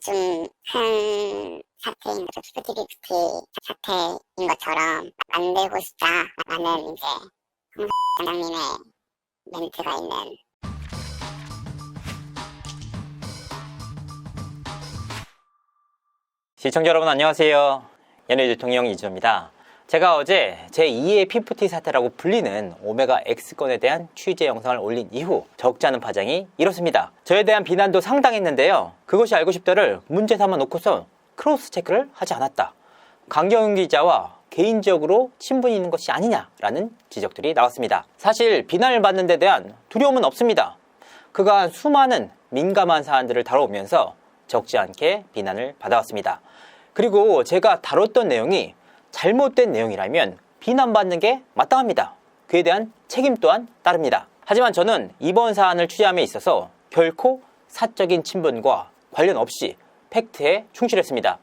좀 큰 사태인 거죠. 피프티피프티 사태인 것처럼 만들고 싶다라는 이제 홍 사장님의 멘트가 있는. 시청자 여러분 안녕하세요. 연예 대통령 이준호입니다. 제가 어제 제2의 피프티 사태라고 불리는 오메가 X건에 대한 취재 영상을 올린 이후 적지 않은 파장이 일었습니다. 저에 대한 비난도 상당했는데요. 그것이 알고 싶다를 문제 삼아 놓고서 크로스 체크를 하지 않았다. 강경윤 기자와 개인적으로 친분이 있는 것이 아니냐라는 지적들이 나왔습니다. 사실 비난을 받는 데 대한 두려움은 없습니다. 그간 수많은 민감한 사안들을 다뤄오면서 적지 않게 비난을 받아왔습니다. 그리고 제가 다뤘던 내용이 잘못된 내용이라면 비난받는 게 마땅합니다. 그에 대한 책임 또한 따릅니다. 하지만 저는 이번 사안을 취재함에 있어서 결코 사적인 친분과 관련 없이 팩트에 충실했습니다.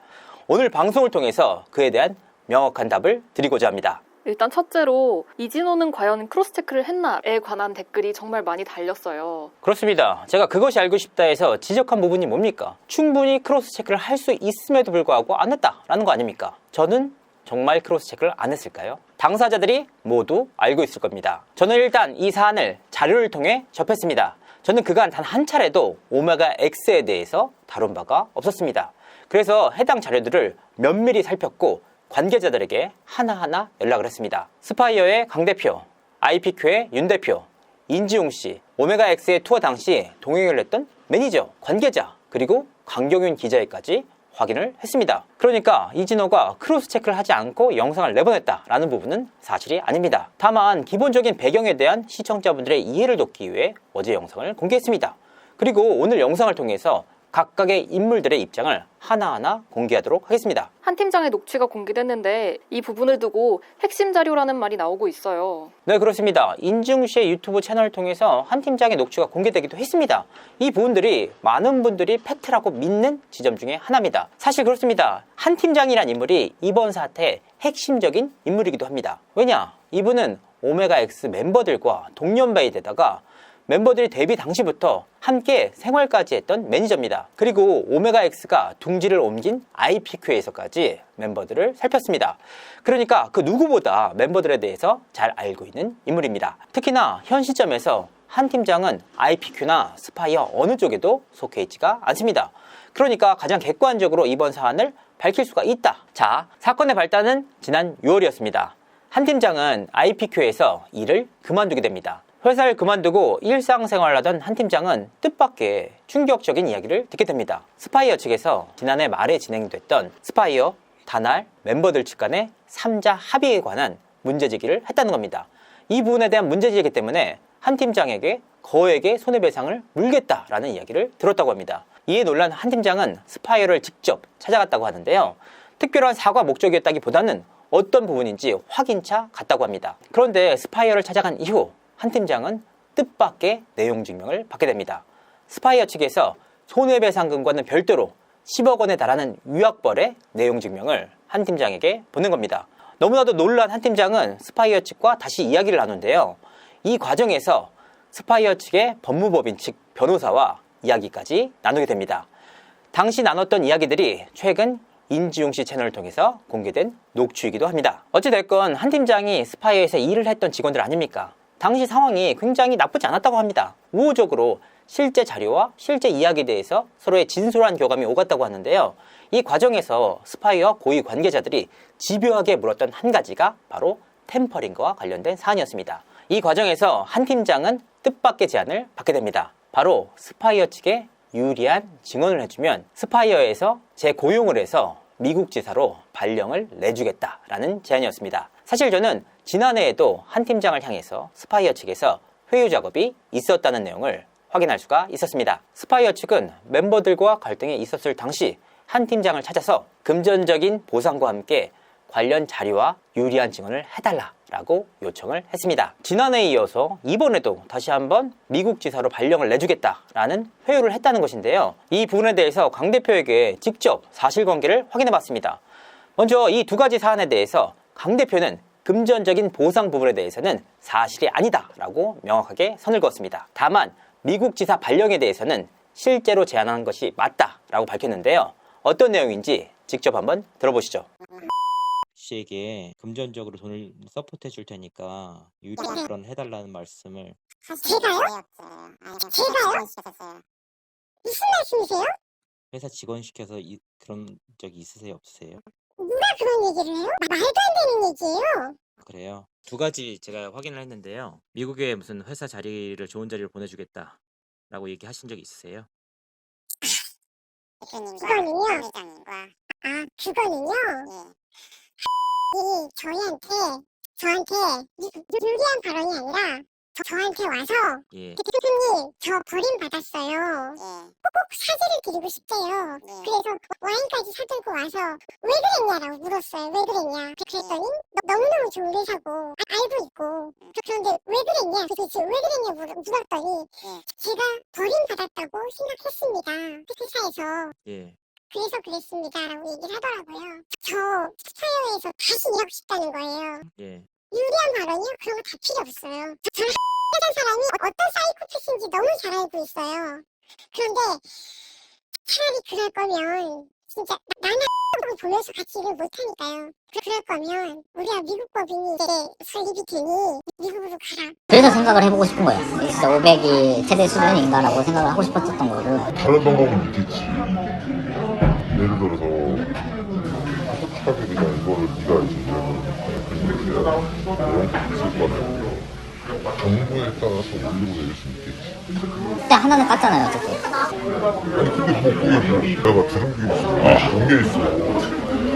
오늘 방송을 통해서 그에 대한 명확한 답을 드리고자 합니다. 일단 첫째로 이진호는 과연 크로스체크를 했나에 관한 댓글이 정말 많이 달렸어요. 그렇습니다. 제가 그것이 알고 싶다 해서 지적한 부분이 뭡니까? 충분히 크로스체크를 할 수 있음에도 불구하고 안 했다라는 거 아닙니까? 저는 정말 크로스체크를 안 했을까요? 당사자들이 모두 알고 있을 겁니다. 저는 일단 이 사안을 자료를 통해 접했습니다. 저는 그간 단 한 차례도 오메가 X에 대해서 다룬 바가 없었습니다. 그래서 해당 자료들을 면밀히 살폈고 관계자들에게 하나하나 연락을 했습니다. 스파이어의 강 대표, IPQ의 윤 대표, 인지용 씨, 오메가 X의 투어 당시 동행을 했던 매니저, 관계자, 그리고 강경윤 기자에까지 확인을 했습니다. 그러니까 이진호가 크로스 체크를 하지 않고 영상을 내보냈다라는 부분은 사실이 아닙니다. 다만 기본적인 배경에 대한 시청자분들의 이해를 돕기 위해 어제 영상을 공개했습니다. 그리고 오늘 영상을 통해서 각각의 인물들의 입장을 하나하나 공개하도록 하겠습니다. 한 팀장의 녹취가 공개됐는데 이 부분을 두고 핵심 자료라는 말이 나오고 있어요. 네, 그렇습니다. 인지웅 씨의 유튜브 채널을 통해서 한 팀장의 녹취가 공개되기도 했습니다. 이 부분들이 많은 분들이 팩트라고 믿는 지점 중에 하나입니다. 사실 그렇습니다. 한 팀장이란 인물이 이번 사태의 핵심적인 인물이기도 합니다. 왜냐? 이분은 오메가 X 멤버들과 동년배이데다가 멤버들이 데뷔 당시부터 함께 생활까지 했던 매니저입니다. 그리고 오메가 X가 둥지를 옮긴 IPQ에서까지 멤버들을 살폈습니다. 그러니까 그 누구보다 멤버들에 대해서 잘 알고 있는 인물입니다. 특히나 현 시점에서 한 팀장은 IPQ나 스파이어 어느 쪽에도 속해 있지가 않습니다. 그러니까 가장 객관적으로 이번 사안을 밝힐 수가 있다. 자, 사건의 발단은 지난 6월이었습니다. 한 팀장은 IPQ에서 일을 그만두게 됩니다. 회사를 그만두고 일상생활을 하던 한 팀장은 뜻밖의 충격적인 이야기를 듣게 됩니다. 스파이어 측에서 지난해 말에 진행됐던 스파이어, 다날, 멤버들 측 간의 3자 합의에 관한 문제제기를 했다는 겁니다. 이 부분에 대한 문제제기 때문에 한 팀장에게 거액의 손해배상을 물겠다라는 이야기를 들었다고 합니다. 이에 놀란 한 팀장은 스파이어를 직접 찾아갔다고 하는데요. 특별한 사과 목적이었다기보다는 어떤 부분인지 확인차 갔다고 합니다. 그런데 스파이어를 찾아간 이후 한 팀장은 뜻밖의 내용 증명을 받게 됩니다. 스파이어 측에서 손해배상금과는 별도로 10억 원에 달하는 위약벌의 내용 증명을 한 팀장에게 보낸 겁니다. 너무나도 놀란 한 팀장은 스파이어 측과 다시 이야기를 나누는데요. 이 과정에서 스파이어 측의 법무법인 측 변호사와 이야기까지 나누게 됩니다. 당시 나눴던 이야기들이 최근 인지용 씨 채널을 통해서 공개된 녹취이기도 합니다. 어찌됐건 한 팀장이 스파이어에서 일을 했던 직원들 아닙니까? 당시 상황이 굉장히 나쁘지 않았다고 합니다. 우호적으로 실제 자료와 실제 이야기에 대해서 서로의 진솔한 교감이 오갔다고 하는데요. 이 과정에서 스파이어 고위 관계자들이 집요하게 물었던 한 가지가 바로 템퍼링과 관련된 사안이었습니다. 이 과정에서 한 팀장은 뜻밖의 제안을 받게 됩니다. 바로 스파이어 측에 유리한 증언을 해주면 스파이어에서 재고용을 해서 미국 지사로 발령을 내주겠다라는 제안이었습니다. 사실 저는 지난해에도 한 팀장을 향해서 스파이어 측에서 회유 작업이 있었다는 내용을 확인할 수가 있었습니다. 스파이어 측은 멤버들과 갈등이 있었을 당시 한 팀장을 찾아서 금전적인 보상과 함께 관련 자료와 유리한 증언을 해달라라고 요청을 했습니다. 지난해에 이어서 이번에도 다시 한번 미국 지사로 발령을 내주겠다라는 회유를 했다는 것인데요. 이 부분에 대해서 강 대표에게 직접 사실관계를 확인해봤습니다. 먼저 이 두 가지 사안에 대해서 강 대표는 금전적인 보상 부분에 대해서는 사실이 아니다라고 명확하게 선을 그었습니다. 다만 미국 지사 발령에 대해서는 실제로 제안한 것이 맞다라고 밝혔는데요. 어떤 내용인지 직접 한번 들어보시죠. 씨에게 금전적으로 돈을 서포트해 줄 테니까 유튜브런 해달라는 말씀을. 제가요? 제가요? 무슨 말씀이세요? 회사 직원 시켜서 그런 적이 있으세요, 없으세요? 누가 그런 얘기를 해요? 말도 안 되는 얘기예요. 그래요. 두 가지 제가 확인을 했는데요. 미국에 무슨 회사 자리를 좋은 자리를 보내주겠다라고 얘기하신 적이 있으세요? 그거는요. 그거는요. 이 저한테 유리한 발언이 아니라 저한테 와서 예. 대표님 저 버림받았어요. 꼭 사죄를 드리고 싶대요. 그래서 와인까지 사들고 와서 왜 그랬냐라고 물었어요. 왜 그랬냐. 그랬더니 너무너무 좋은 회사고 알고 있고 그런데 왜 그랬냐. 도대체 왜 그랬냐 물었더니 제가 버림받았다고 생각했습니다. 회사에서. 예. 그래서 그랬습니다라고 얘기를 하더라고요. 저 스타일에서 다시 일하고 싶다는 거예요. 예. 유리한 발언이요? 그런 거 다 필요 없어요. 저는 하던 사람이 어떤 사이코패스인지 너무 잘 알고 있어요. 그런데 차라리 그럴 거면 진짜 나는 보면서 같이 일을 못하니까요. 그럴 거면 우리가 미국 법인이 이제 설립이 되니 미국으로 가라. 그래서 생각을 해보고 싶은 거예요. 진짜 500이 최대 수준인가라고 생각을 하고 싶었던 거고. 다른 방법은 있겠지. 예를 들어서 하게 그냥 이거를 네가 이제 이런 있을 거면 정부에 따라서 올리고 내릴 수 있겠지. 그때 하나는 깠잖아요, 어쨌든. 아니 근데 그게 내가 들은 게 있어. 그런 게 있어.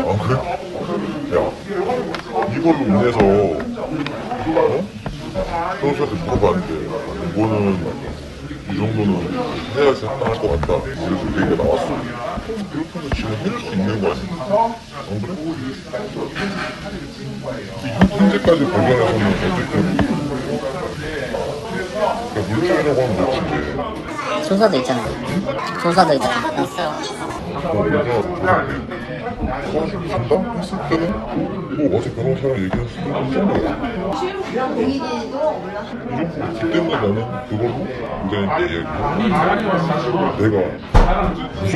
아 그래? 야 이걸로 인해서 형수한테 물어봤는데 이거는 이 정도는 해야지 할 것 같다. 그래서 얘기가 나왔어. 그렇게 해서 지금 해줄 수 있는 거 아니야? 안 그래? 현재까지 발견해서는 어쨌든 물질이라고 하면 멋진데 조사도 있잖아요. 조사도 있잖아요. 우리가 간다? 했을 때는 어제 변호사랑 얘기했을 때는 짠 거야. 그 때문에 나는 그걸로 우리한테 얘기하고 내가 무슨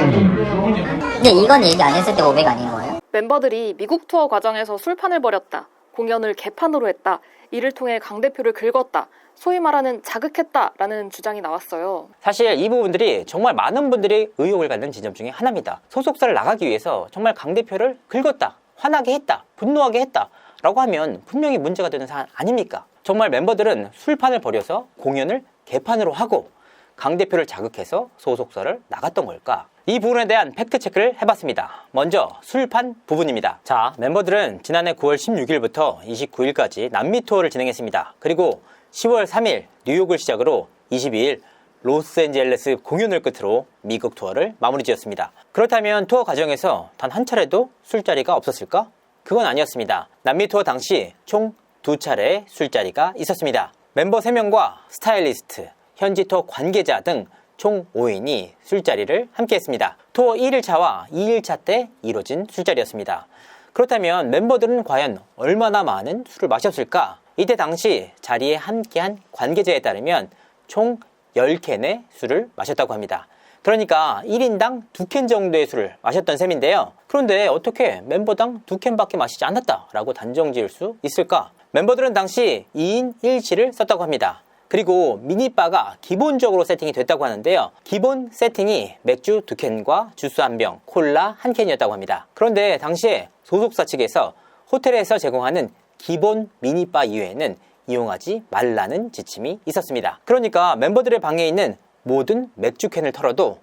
근데 이건 얘기 안 했을 때 500 아닌 거예요? 멤버들이 미국 투어 과정에서 술판을 벌였다, 공연을 개판으로 했다, 이를 통해 강 대표를 긁었다, 소위 말하는 자극했다라는 주장이 나왔어요. 사실 이 부분들이 정말 많은 분들이 의혹을 갖는 지점 중에 하나입니다. 소속사를 나가기 위해서 정말 강 대표를 긁었다, 화나게 했다, 분노하게 했다 라고 하면 분명히 문제가 되는 사안 아닙니까? 정말 멤버들은 술판을 벌여서 공연을 개판으로 하고 강 대표를 자극해서 소속사를 나갔던 걸까? 이 부분에 대한 팩트체크를 해봤습니다. 먼저 술판 부분입니다. 자, 멤버들은 지난해 9월 16일부터 29일까지 남미 투어를 진행했습니다. 그리고 10월 3일 뉴욕을 시작으로 22일 로스앤젤레스 공연을 끝으로 미국 투어를 마무리 지었습니다. 그렇다면 투어 과정에서 단 한 차례도 술자리가 없었을까? 그건 아니었습니다. 남미 투어 당시 총 2차례의 술자리가 있었습니다. 멤버 3명과 스타일리스트, 현지 투어 관계자 등 총 5인이 술자리를 함께 했습니다. 투어 1일차와 2일차 때 이뤄진 술자리였습니다. 그렇다면 멤버들은 과연 얼마나 많은 술을 마셨을까? 이때 당시 자리에 함께한 관계자에 따르면 총 10캔의 술을 마셨다고 합니다. 그러니까 1인당 2캔 정도의 술을 마셨던 셈인데요. 그런데 어떻게 멤버당 2캔밖에 마시지 않았다라고 단정 지을 수 있을까? 멤버들은 당시 2인 1실을 썼다고 합니다. 그리고 미니바가 기본적으로 세팅이 됐다고 하는데요. 기본 세팅이 맥주 2캔과 주스 1병, 콜라 1캔이었다고 합니다. 그런데 당시에 소속사 측에서 호텔에서 제공하는 기본 미니바 이외에는 이용하지 말라는 지침이 있었습니다. 그러니까 멤버들의 방에 있는 모든 맥주캔을 털어도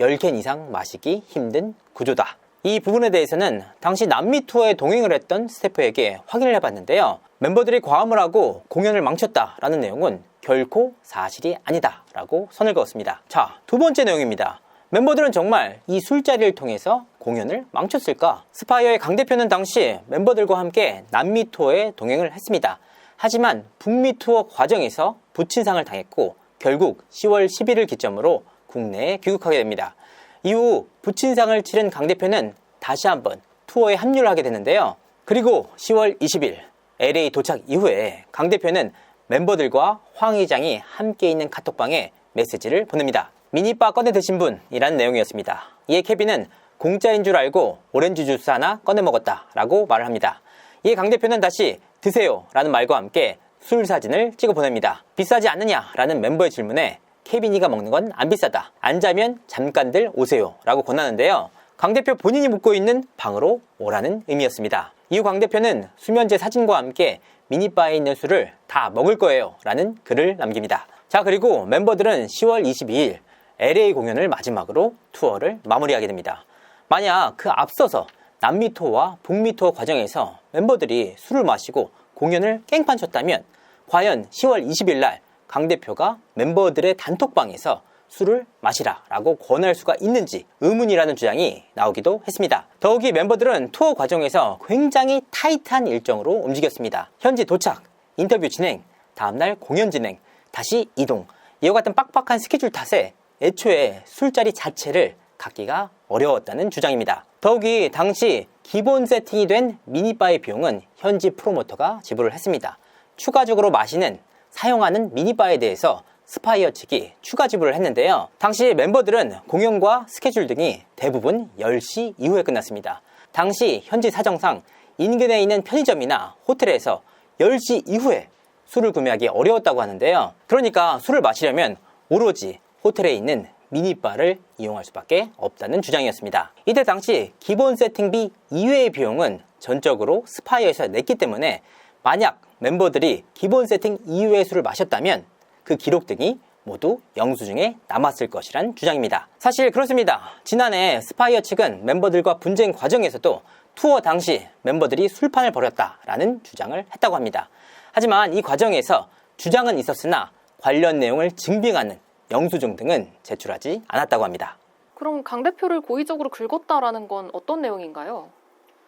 10캔 이상 마시기 힘든 구조다. 이 부분에 대해서는 당시 남미 투어에 동행을 했던 스태프에게 확인을 해봤는데요. 멤버들이 과음을 하고 공연을 망쳤다라는 내용은 결코 사실이 아니다 라고 선을 그었습니다. 자, 두 번째 내용입니다. 멤버들은 정말 이 술자리를 통해서 공연을 망쳤을까? 스파이어의 강 대표는 당시 멤버들과 함께 남미 투어에 동행을 했습니다. 하지만 북미 투어 과정에서 부친상을 당했고 결국 10월 10일을 기점으로 국내에 귀국하게 됩니다. 이후 부친상을 치른 강 대표는 다시 한번 투어에 합류를 하게 되는데요. 그리고 10월 20일 LA 도착 이후에 강 대표는 멤버들과 황 회장이 함께 있는 카톡방에 메시지를 보냅니다. 미니바 꺼내 드신 분이라는 내용이었습니다. 이에 케빈은 공짜인 줄 알고 오렌지 주스 하나 꺼내 먹었다 라고 말을 합니다. 이에 강 대표는 다시 드세요 라는 말과 함께 술 사진을 찍어 보냅니다. 비싸지 않느냐 라는 멤버의 질문에 케빈이가 먹는 건 안 비싸다. 안 자면 잠깐들 오세요 라고 권하는데요. 강 대표 본인이 묵고 있는 방으로 오라는 의미였습니다. 이후 강 대표는 수면제 사진과 함께 미니바에 있는 술을 다 먹을 거예요 라는 글을 남깁니다. 자, 그리고 멤버들은 10월 22일 LA 공연을 마지막으로 투어를 마무리하게 됩니다. 만약 그 앞서서 남미 투어와 북미 투어 과정에서 멤버들이 술을 마시고 공연을 깽판 쳤다면 과연 10월 20일 날 강 대표가 멤버들의 단톡방에서 술을 마시라 라고 권할 수가 있는지 의문이라는 주장이 나오기도 했습니다. 더욱이 멤버들은 투어 과정에서 굉장히 타이트한 일정으로 움직였습니다. 현지 도착, 인터뷰 진행, 다음날 공연 진행, 다시 이동, 이와 같은 빡빡한 스케줄 탓에 애초에 술자리 자체를 갖기가 어려웠다는 주장입니다. 더욱이 당시 기본 세팅이 된 미니바의 비용은 현지 프로모터가 지불을 했습니다. 추가적으로 마시는, 사용하는 미니바에 대해서 스파이어 측이 추가 지불을 했는데요. 당시 멤버들은 공연과 스케줄 등이 대부분 10시 이후에 끝났습니다. 당시 현지 사정상 인근에 있는 편의점이나 호텔에서 10시 이후에 술을 구매하기 어려웠다고 하는데요. 그러니까 술을 마시려면 오로지 호텔에 있는 미니바를 이용할 수밖에 없다는 주장이었습니다. 이때 당시 기본 세팅비 이외의 비용은 전적으로 스파이어에서 냈기 때문에 만약 멤버들이 기본 세팅 이외의 술을 마셨다면 그 기록 등이 모두 영수증에 남았을 것이란 주장입니다. 사실 그렇습니다. 지난해 스파이어 측은 멤버들과 분쟁 과정에서도 투어 당시 멤버들이 술판을 벌였다라는 주장을 했다고 합니다. 하지만 이 과정에서 주장은 있었으나 관련 내용을 증빙하는 영수증 등은 제출하지 않았다고 합니다. 그럼 강 대표를 고의적으로 긁었다라는 건 어떤 내용인가요?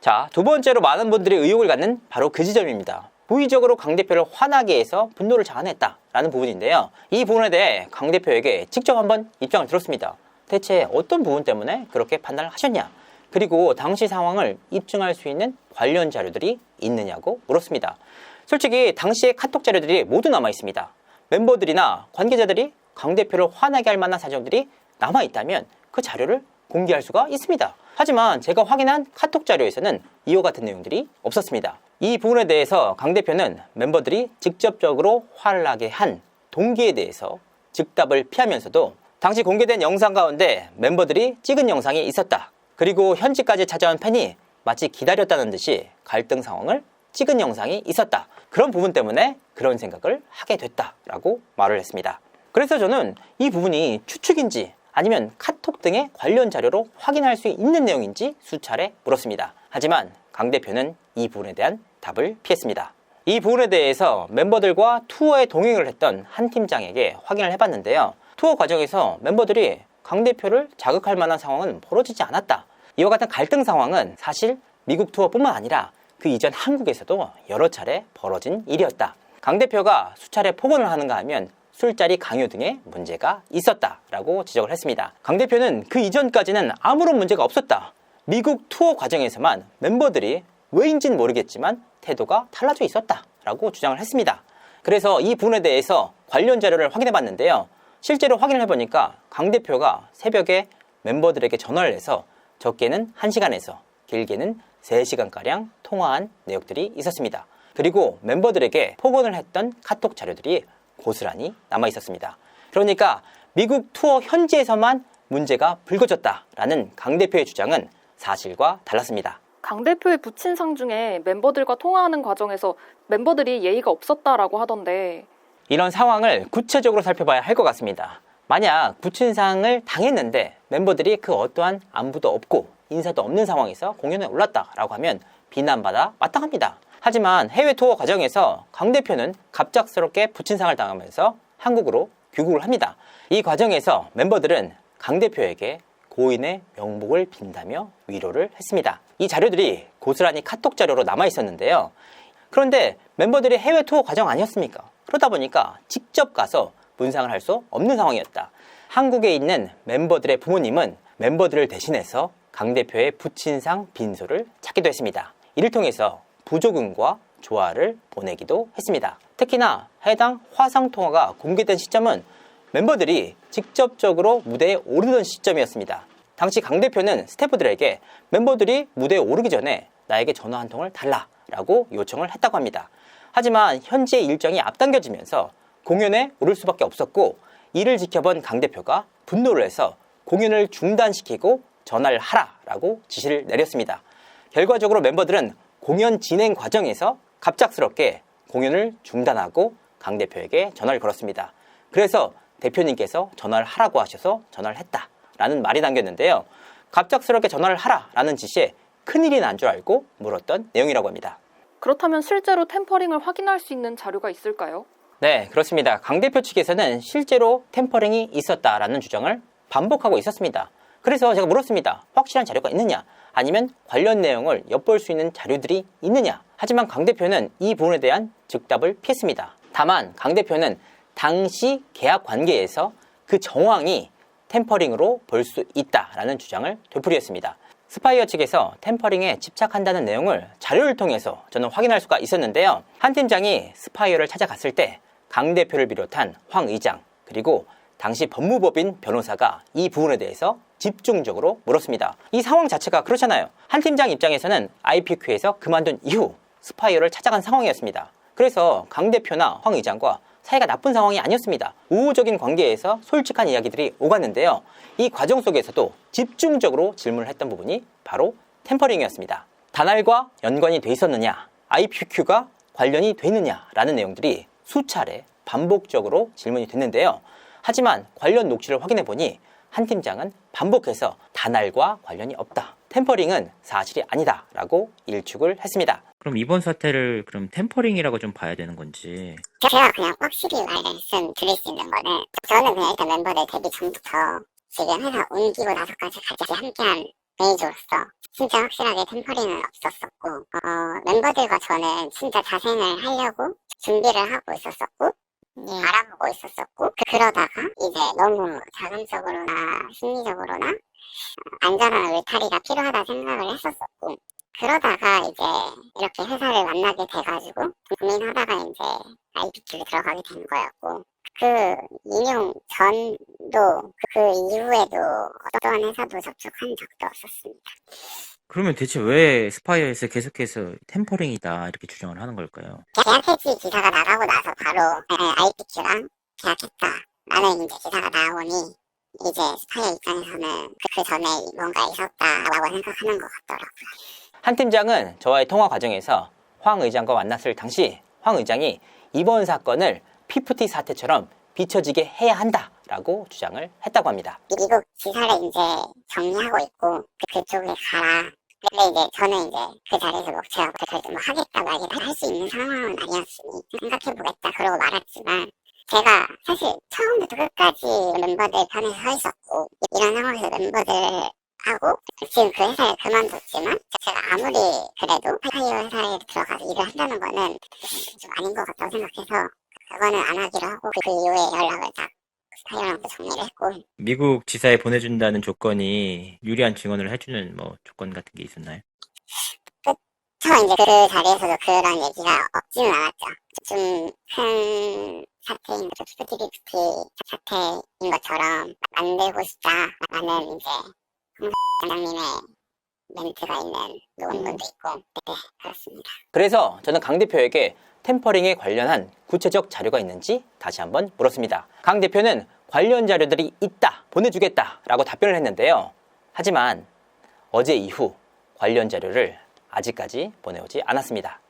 자, 두 번째로 많은 분들이 의혹을 갖는 바로 그 지점입니다. 고의적으로 강 대표를 화나게 해서 분노를 자아냈다라는 부분인데요. 이 부분에 대해 강 대표에게 직접 한번 입장을 들었습니다. 대체 어떤 부분 때문에 그렇게 판단을 하셨냐? 그리고 당시 상황을 입증할 수 있는 관련 자료들이 있느냐고 물었습니다. 솔직히 당시의 카톡 자료들이 모두 남아 있습니다. 멤버들이나 관계자들이 강 대표를 화나게 할 만한 사정들이 남아 있다면 그 자료를 공개할 수가 있습니다. 하지만 제가 확인한 카톡 자료에서는 이와 같은 내용들이 없었습니다. 이 부분에 대해서 강 대표는 멤버들이 직접적으로 화를 나게 한 동기에 대해서 즉답을 피하면서도 당시 공개된 영상 가운데 멤버들이 찍은 영상이 있었다. 그리고 현지까지 찾아온 팬이 마치 기다렸다는 듯이 갈등 상황을 찍은 영상이 있었다. 그런 부분 때문에 그런 생각을 하게 됐다라고 말을 했습니다. 그래서 저는 이 부분이 추측인지 아니면 카톡 등의 관련 자료로 확인할 수 있는 내용인지 수차례 물었습니다. 하지만 강 대표는 이 부분에 대한 답을 피했습니다. 이 부분에 대해서 멤버들과 투어에 동행을 했던 한 팀장에게 확인을 해봤는데요. 투어 과정에서 멤버들이 강 대표를 자극할 만한 상황은 벌어지지 않았다. 이와 같은 갈등 상황은 사실 미국 투어뿐만 아니라 그 이전 한국에서도 여러 차례 벌어진 일이었다. 강 대표가 수차례 폭언을 하는가 하면 술자리 강요 등의 문제가 있었다라고 지적을 했습니다. 강 대표는 그 이전까지는 아무런 문제가 없었다. 미국 투어 과정에서만 멤버들이 왜인지는 모르겠지만 태도가 달라져 있었다라고 주장을 했습니다. 그래서 이 부분에 대해서 관련 자료를 확인해 봤는데요. 실제로 확인을 해보니까 강 대표가 새벽에 멤버들에게 전화를 해서 적게는 1시간에서 길게는 3시간가량 통화한 내역들이 있었습니다. 그리고 멤버들에게 폭언을 했던 카톡 자료들이 고스란히 남아 있었습니다. 그러니까 미국 투어 현지에서만 문제가 불거졌다라는 강 대표의 주장은 사실과 달랐습니다. 강 대표의 부친상 중에 멤버들과 통화하는 과정에서 멤버들이 예의가 없었다라고 하던데 이런 상황을 구체적으로 살펴봐야 할 것 같습니다. 만약 부친상을 당했는데 멤버들이 그 어떠한 안부도 없고 인사도 없는 상황에서 공연에 올랐다라고 하면 비난받아 마땅합니다. 하지만 해외 투어 과정에서 강 대표는 갑작스럽게 부친상을 당하면서 한국으로 귀국을 합니다. 이 과정에서 멤버들은 강 대표에게 고인의 명복을 빈다며 위로를 했습니다. 이 자료들이 고스란히 카톡 자료로 남아 있었는데요. 그런데 멤버들이 해외 투어 과정 아니었습니까? 그러다 보니까 직접 가서 문상을 할 수 없는 상황이었다. 한국에 있는 멤버들의 부모님은 멤버들을 대신해서 강 대표의 부친상 빈소를 찾기도 했습니다. 이를 통해서 부조금과 조화를 보내기도 했습니다. 특히나 해당 화상통화가 공개된 시점은 멤버들이 직접적으로 무대에 오르던 시점이었습니다. 당시 강 대표는 스태프들에게 멤버들이 무대에 오르기 전에 나에게 전화 한 통을 달라라고 요청을 했다고 합니다. 하지만 현지의 일정이 앞당겨지면서 공연에 오를 수밖에 없었고, 이를 지켜본 강 대표가 분노를 해서 공연을 중단시키고 전화를 하라라고 지시를 내렸습니다. 결과적으로 멤버들은 공연 진행 과정에서 갑작스럽게 공연을 중단하고 강 대표에게 전화를 걸었습니다. 그래서 대표님께서 전화를 하라고 하셔서 전화를 했다라는 말이 담겼는데요. 갑작스럽게 전화를 하라라는 지시에 큰일이 난 줄 알고 물었던 내용이라고 합니다. 그렇다면 실제로 템퍼링을 확인할 수 있는 자료가 있을까요? 네, 그렇습니다. 강 대표 측에서는 실제로 템퍼링이 있었다라는 주장을 반복하고 있었습니다. 그래서 제가 물었습니다. 확실한 자료가 있느냐? 아니면 관련 내용을 엿볼 수 있는 자료들이 있느냐? 하지만 강 대표는 이 부분에 대한 즉답을 피했습니다. 다만 강 대표는 당시 계약 관계에서 그 정황이 템퍼링으로 볼 수 있다라는 주장을 되풀이했습니다. 스파이어 측에서 템퍼링에 집착한다는 내용을 자료를 통해서 저는 확인할 수가 있었는데요. 한 팀장이 스파이어를 찾아갔을 때 강 대표를 비롯한 황 의장, 그리고 당시 법무법인 변호사가 이 부분에 대해서 집중적으로 물었습니다. 이 상황 자체가 그렇잖아요. 한 팀장 입장에서는 IPQ에서 그만둔 이후 스파이어를 찾아간 상황이었습니다. 그래서 강 대표나 황 의장과 사이가 나쁜 상황이 아니었습니다. 우호적인 관계에서 솔직한 이야기들이 오갔는데요. 이 과정 속에서도 집중적으로 질문을 했던 부분이 바로 템퍼링이었습니다. 다날과 연관이 돼 있었느냐, IPQ가 관련이 돼 있느냐라는 내용들이 수차례 반복적으로 질문이 됐는데요. 하지만 관련 녹취를 확인해보니 한 팀장은 반복해서 다날과 관련이 없다, 템퍼링은 사실이 아니다 라고 일축을 했습니다. 그럼 이번 사태를 그럼 템퍼링이라고 좀 봐야 되는 건지. 제가 그냥 확실히 말씀드릴 수 있는 거는, 저는 그냥 일단 멤버들 데뷔 전부터 지금 회사 옮기고 나서까지 같이 함께한 매니저로서 진짜 확실하게 템퍼링은 없었었고, 멤버들과 저는 진짜 자생을 하려고 준비를 하고 있었었고, 알아보고 있었었고, 그러다가 이제 너무 자금적으로나 심리적으로나 안전한 울타리가 필요하다 생각을 했었었고, 그러다가 이제 이렇게 회사를 만나게 돼가지고 고민하다가 이제 IPQ에 들어가게 된 거였고, 그 인용 전도 그 이후에도 어떠한 회사도 접촉한 적도 없었습니다. 그러면 대체 왜 스파이어에서 계속해서 템퍼링이다 이렇게 주장을 하는 걸까요? 계약 해지 기사가 나가고 나서 바로 IPQ랑 계약했다라는 이제 기사가 나오니 이제 스파이어 입장에서는 그 전에 뭔가 있었다라고 생각하는 것 같더라고요. 한 팀장은 저와의 통화 과정에서 황 의장과 만났을 당시 황 의장이 이번 사건을 피프티 사태처럼 비춰지게 해야 한다라고 주장을 했다고 합니다. 미국 지사를 이제 정리하고 있고 그쪽에 가라. 근데 이제 저는 이제 그 자리에서 제가 그래도 뭐 하겠다 말겠다 할 수 있는 상황은 아니었으니 생각해보겠다 그러고 말았지만, 제가 사실 처음부터 끝까지 멤버들 편에 서 있었고, 이런 상황에서 멤버들하고 지금 그 회사에 그만뒀지만 제가 아무리 그래도 스파이어 회사에 들어가서 일을 한다는 거는 좀 아닌 것 같다고 생각해서 그거는 안 하기로 하고, 그 이후에 연락을 딱 스파이어랑 정리를 했고. 미국 지사에 보내준다는 조건이 유리한 증언을 해주는 뭐 조건 같은 게 있었나요? 저 이제 그 자리에서도 그런 얘기가 없지는 않았죠. 좀 큰 사태인 것, 피프티 사태인 것처럼 만들고 싶다라는 이제 홍 사장님의 멘트가 있는 논문도 있고, 네, 그렇습니다. 그래서 저는 강 대표에게 템퍼링에 관련한 구체적 자료가 있는지 다시 한번 물었습니다. 강 대표는 관련 자료들이 있다, 보내주겠다라고 답변을 했는데요. 하지만 어제 이후 관련 자료를 아직까지 보내오지 않았습니다.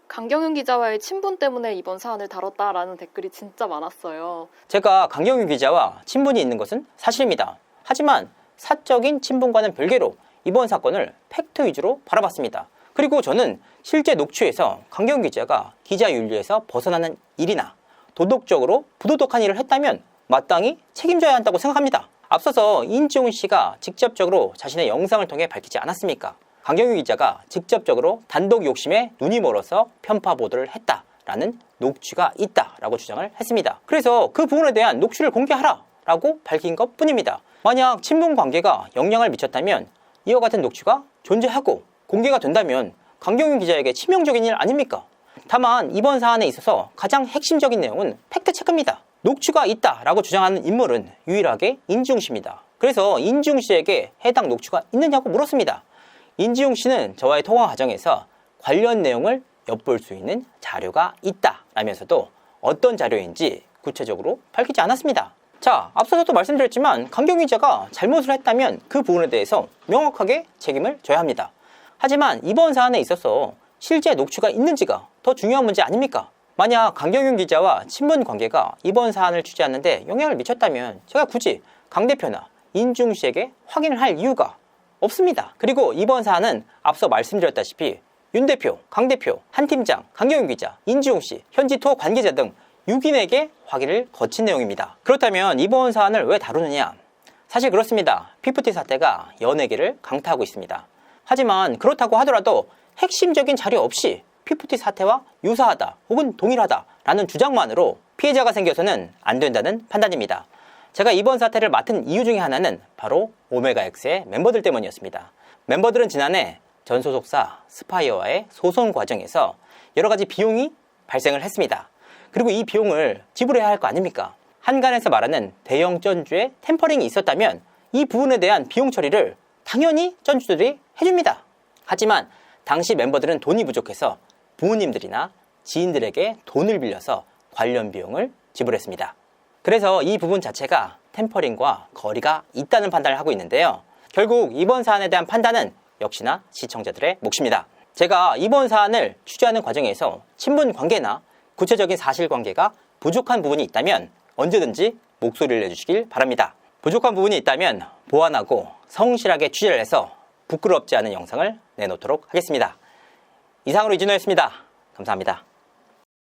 강경윤 기자와의 친분 때문에 이번 사안을 다뤘다라는 댓글이 진짜 많았어요. 제가 강경윤 기자와 친분이 있는 것은 사실입니다. 하지만 사적인 친분과는 별개로 이번 사건을 팩트 위주로 바라봤습니다. 그리고 저는 실제 녹취에서 강경윤 기자가 기자윤리에서 벗어나는 일이나 도덕적으로 부도덕한 일을 했다면 마땅히 책임져야 한다고 생각합니다. 앞서서 인지훈 씨가 직접적으로 자신의 영상을 통해 밝히지 않았습니까? 강경윤 기자가 직접적으로 단독 욕심에 눈이 멀어서 편파 보도를 했다라는 녹취가 있다라고 주장을 했습니다. 그래서 그 부분에 대한 녹취를 공개하라라고 밝힌 것 뿐입니다. 만약 친분 관계가 영향을 미쳤다면 이와 같은 녹취가 존재하고 공개가 된다면 강경윤 기자에게 치명적인 일 아닙니까? 다만 이번 사안에 있어서 가장 핵심적인 내용은 팩트체크입니다. 녹취가 있다라고 주장하는 인물은 유일하게 인지용 씨입니다. 그래서 인지용 씨에게 해당 녹취가 있느냐고 물었습니다. 인지용 씨는 저와의 통화 과정에서 관련 내용을 엿볼 수 있는 자료가 있다라면서도 어떤 자료인지 구체적으로 밝히지 않았습니다. 자, 앞서서도 말씀드렸지만 강경위 기자가 잘못을 했다면 그 부분에 대해서 명확하게 책임을 져야 합니다. 하지만 이번 사안에 있어서 실제 녹취가 있는지가 더 중요한 문제 아닙니까? 만약 강경윤 기자와 친분 관계가 이번 사안을 취재하는데 영향을 미쳤다면 제가 굳이 강 대표나 인중 씨에게 확인을 할 이유가 없습니다. 그리고 이번 사안은 앞서 말씀드렸다시피 윤 대표, 강 대표, 한 팀장, 강경윤 기자, 인지용 씨, 현지 투어 관계자 등 6인에게 확인을 거친 내용입니다. 그렇다면 이번 사안을 왜 다루느냐? 사실 그렇습니다. 피프티 사태가 연예계를 강타하고 있습니다. 하지만 그렇다고 하더라도 핵심적인 자료 없이 피프티 사태와 유사하다 혹은 동일하다 라는 주장만으로 피해자가 생겨서는 안 된다는 판단입니다. 제가 이번 사태를 맡은 이유 중에 하나는 바로 오메가X의 멤버들 때문이었습니다. 멤버들은 지난해 전 소속사 스파이어와의 소송 과정에서 여러 가지 비용이 발생을 했습니다. 그리고 이 비용을 지불해야 할 거 아닙니까? 한간에서 말하는 대형 전주에 템퍼링이 있었다면 이 부분에 대한 비용 처리를 당연히 전주들이 해줍니다. 하지만 당시 멤버들은 돈이 부족해서 부모님들이나 지인들에게 돈을 빌려서 관련 비용을 지불했습니다. 그래서 이 부분 자체가 템퍼링과 거리가 있다는 판단을 하고 있는데요. 결국 이번 사안에 대한 판단은 역시나 시청자들의 몫입니다. 제가 이번 사안을 취재하는 과정에서 친분 관계나 구체적인 사실관계가 부족한 부분이 있다면 언제든지 목소리를 내주시길 바랍니다. 부족한 부분이 있다면 보완하고 성실하게 취재를 해서 부끄럽지 않은 영상을 내놓도록 하겠습니다. 이상으로 이진호였습니다. 감사합니다.